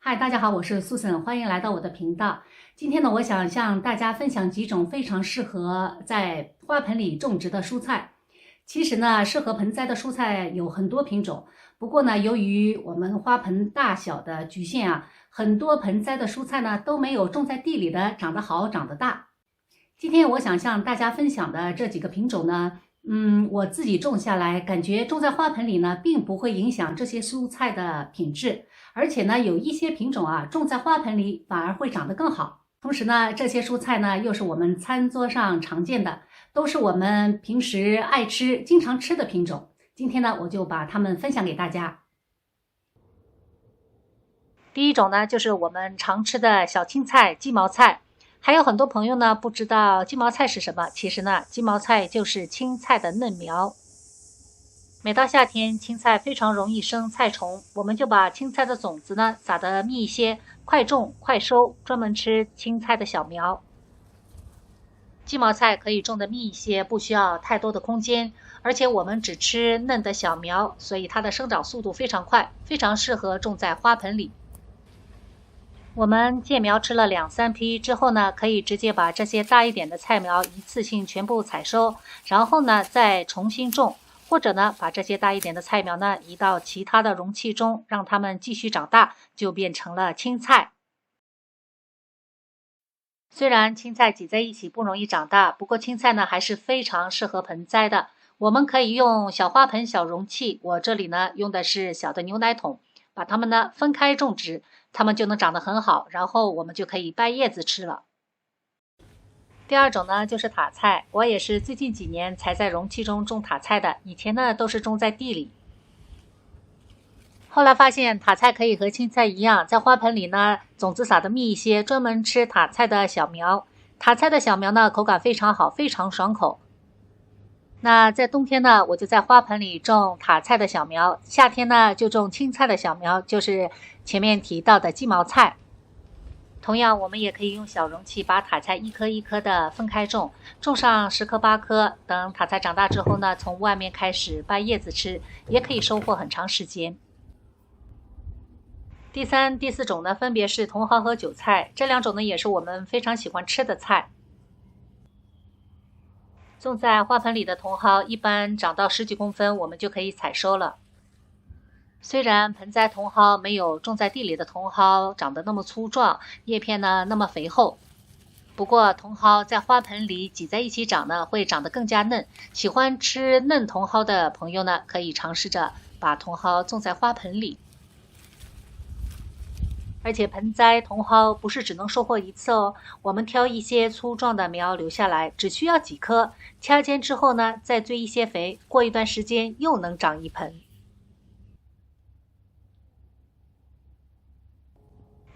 嗨，大家好，我是苏森，欢迎来到我的频道。今天呢，我想向大家分享几种非常适合在花盆里种植的蔬菜。其实呢，适合盆栽的蔬菜有很多品种，不过呢，由于我们花盆大小的局限啊，很多盆栽的蔬菜呢都没有种在地里的长得好、长得大。今天我想向大家分享的这几个品种呢，我自己种下来，感觉种在花盆里呢，并不会影响这些蔬菜的品质。而且呢，有一些品种啊，种在花盆里反而会长得更好。同时呢，这些蔬菜呢，又是我们餐桌上常见的，都是我们平时爱吃、经常吃的品种。今天呢，我就把它们分享给大家。第一种呢，就是我们常吃的小青菜、鸡毛菜。还有很多朋友呢，不知道鸡毛菜是什么。其实呢，鸡毛菜就是青菜的嫩苗。每到夏天，青菜非常容易生菜虫，我们就把青菜的种子呢撒得密一些，快种快收，专门吃青菜的小苗。鸡毛菜可以种得密一些，不需要太多的空间，而且我们只吃嫩的小苗，所以它的生长速度非常快，非常适合种在花盆里。我们借苗吃了2-3批之后呢，可以直接把这些大一点的菜苗一次性全部采收，然后呢再重新种。或者呢，把这些大一点的菜苗呢移到其他的容器中，让它们继续长大，就变成了青菜。虽然青菜挤在一起不容易长大，不过青菜呢还是非常适合盆栽的。我们可以用小花盆、小容器，我这里呢用的是小的牛奶桶，把它们呢分开种植，它们就能长得很好，然后我们就可以掰叶子吃了。第二种呢，就是塔菜，我也是最近几年才在容器中种塔菜的，以前呢都是种在地里。后来发现塔菜可以和青菜一样，在花盆里呢，种子撒的密一些，专门吃塔菜的小苗。塔菜的小苗呢，口感非常好，非常爽口。那在冬天呢，我就在花盆里种塔菜的小苗，夏天呢就种青菜的小苗，就是前面提到的鸡毛菜。同样，我们也可以用小容器把塔菜一颗一颗的分开种，种上10颗8颗。等塔菜长大之后呢，从外面开始掰叶子吃，也可以收获很长时间。第3、第4种呢，分别是茼蒿和韭菜，这2种呢也是我们非常喜欢吃的菜。种在花盆里的茼蒿一般长到10几公分，我们就可以采收了。虽然盆栽茼蒿没有种在地里的茼蒿长得那么粗壮，叶片呢那么肥厚，不过茼蒿在花盆里挤在一起长呢，会长得更加嫩。喜欢吃嫩茼蒿的朋友呢，可以尝试着把茼蒿种在花盆里。而且盆栽茼蒿不是只能收获一次哦，我们挑一些粗壮的苗留下来，只需要几颗，掐尖之后呢，再追一些肥，过一段时间又能长一盆。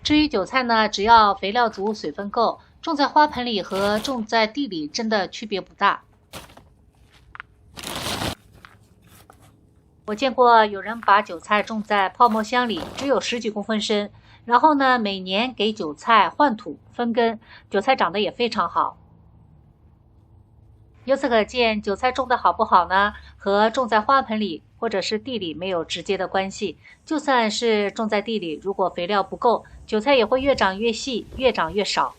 至于韭菜呢，只要肥料足、水分够，种在花盆里和种在地里真的区别不大。我见过有人把韭菜种在泡沫箱里，只有10几公分深，然后呢，每年给韭菜换土、分根，韭菜长得也非常好。由此可见，韭菜种的好不好呢，和种在花盆里或者是地里没有直接的关系。就算是种在地里，如果肥料不够，韭菜也会越长越细，越长越少。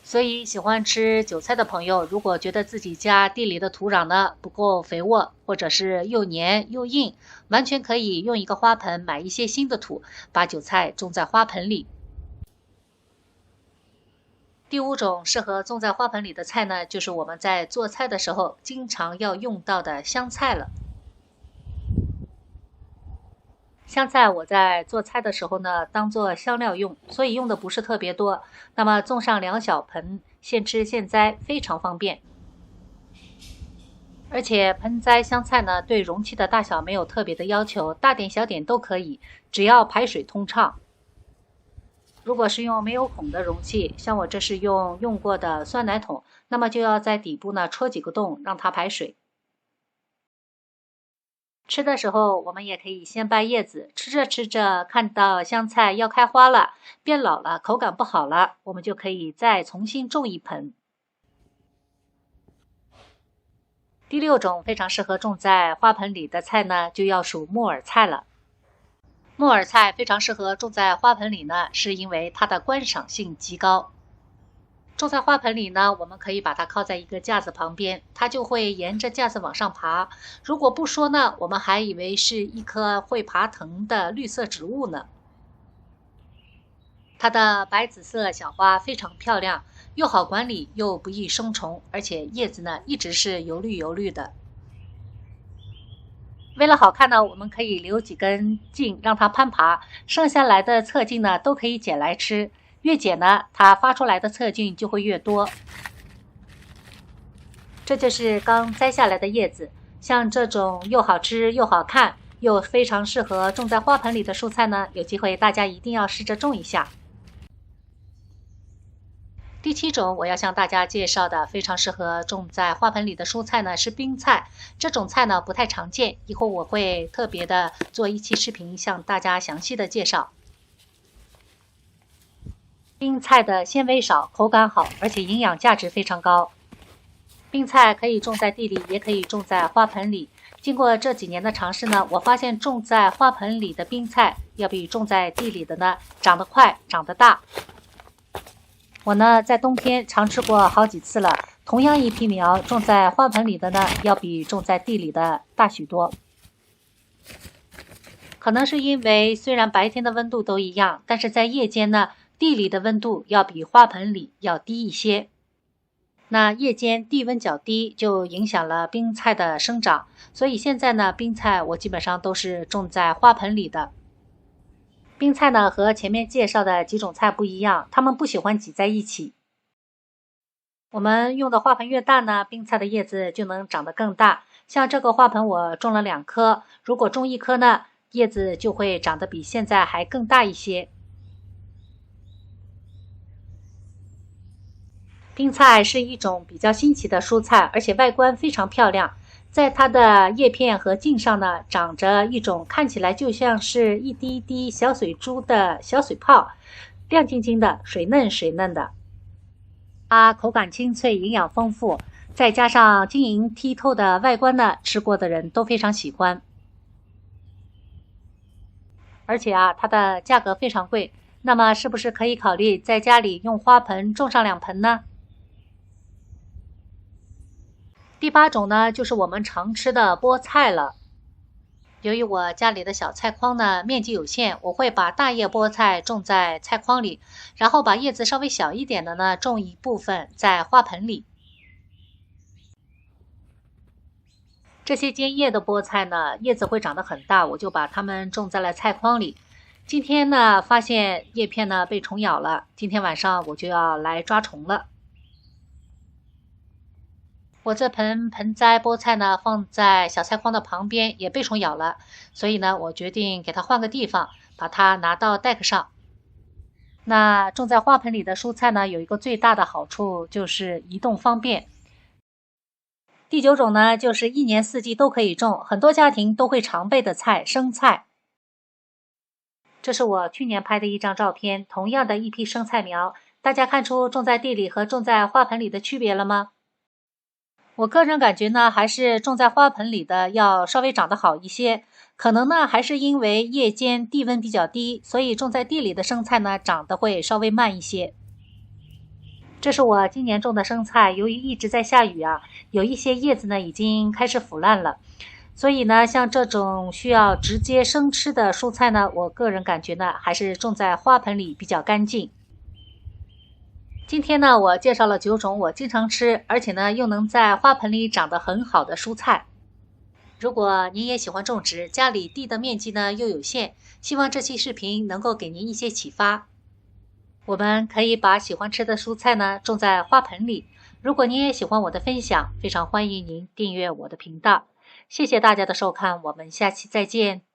所以喜欢吃韭菜的朋友，如果觉得自己家地里的土壤呢不够肥沃，或者是又黏又硬，完全可以用一个花盆买一些新的土，把韭菜种在花盆里。第5种适合种在花盆里的菜呢，就是我们在做菜的时候经常要用到的香菜了。香菜我在做菜的时候呢，当做香料用，所以用的不是特别多。那么种上2小盆，现吃现摘，非常方便。而且盆栽香菜呢，对容器的大小没有特别的要求，大点小点都可以，只要排水通畅。如果是用没有孔的容器，像我这是用过的酸奶桶，那么就要在底部呢戳几个洞，让它排水。吃的时候，我们也可以先掰叶子，吃着吃着看到香菜要开花了，变老了，口感不好了，我们就可以再重新种一盆。第6种非常适合种在花盆里的菜呢，就要数木耳菜了。木耳菜非常适合种在花盆里呢，是因为它的观赏性极高。种在花盆里呢，我们可以把它靠在一个架子旁边，它就会沿着架子往上爬。如果不说呢，我们还以为是一棵会爬藤的绿色植物呢。它的白紫色小花非常漂亮，又好管理又不易生虫，而且叶子呢一直是油绿油绿的。为了好看呢，我们可以留几根茎让它攀爬，剩下来的侧茎呢都可以捡来吃。越剪呢，它发出来的侧茎就会越多。这就是刚摘下来的叶子，像这种又好吃又好看又非常适合种在花盆里的蔬菜呢，有机会大家一定要试着种一下。第7种我要向大家介绍的非常适合种在花盆里的蔬菜呢是冰菜。这种菜呢不太常见，以后我会特别的做一期视频向大家详细的介绍。冰菜的纤维少，口感好，而且营养价值非常高。冰菜可以种在地里，也可以种在花盆里。经过这几年的尝试呢，我发现种在花盆里的冰菜要比种在地里的呢长得快，长得大。我呢在冬天尝试过好几次了，同样一批苗种在花盆里的呢要比种在地里的大许多。可能是因为虽然白天的温度都一样，但是在夜间呢地里的温度要比花盆里要低一些。那夜间地温较低，就影响了冰菜的生长，所以现在呢冰菜我基本上都是种在花盆里的。冰菜呢和前面介绍的几种菜不一样，它们不喜欢挤在一起。我们用的花盆越大呢，冰菜的叶子就能长得更大。像这个花盆我种了2颗，如果种1颗呢，叶子就会长得比现在还更大一些。冰菜是一种比较新奇的蔬菜，而且外观非常漂亮。在它的叶片和茎上呢，长着一种看起来就像是一滴滴小水珠的小水泡，亮晶晶的，水嫩水嫩的。它口感清脆，营养丰富，再加上晶莹剔透的外观呢，吃过的人都非常喜欢。而且它的价格非常贵，那么是不是可以考虑在家里用花盆种上2盆呢？第8种呢，就是我们常吃的菠菜了。由于我家里的小菜筐呢面积有限，我会把大叶菠菜种在菜筐里，然后把叶子稍微小一点的呢种一部分在花盆里。这些尖叶的菠菜呢，叶子会长得很大，我就把它们种在了菜筐里。今天呢，发现叶片呢被虫咬了，今天晚上我就要来抓虫了。我这盆盆栽菠菜呢放在小菜筐的旁边，也被虫咬了，所以呢我决定给它换个地方，把它拿到deck上。那种在花盆里的蔬菜呢有一个最大的好处就是移动方便。第9种呢就是一年4季都可以种，很多家庭都会常备的菜，生菜。这是我去年拍的一张照片，同样的一批生菜苗，大家看出种在地里和种在花盆里的区别了吗？我个人感觉呢，还是种在花盆里的要稍微长得好一些，可能呢还是因为夜间地温比较低，所以种在地里的生菜呢长得会稍微慢一些。这是我今年种的生菜，由于一直在下雨有一些叶子呢已经开始腐烂了，所以呢像这种需要直接生吃的蔬菜呢，我个人感觉呢还是种在花盆里比较干净。今天呢，我介绍了9种我经常吃，而且呢又能在花盆里长得很好的蔬菜。如果您也喜欢种植，家里地的面积呢又有限，希望这期视频能够给您一些启发。我们可以把喜欢吃的蔬菜呢种在花盆里。如果您也喜欢我的分享，非常欢迎您订阅我的频道。谢谢大家的收看，我们下期再见。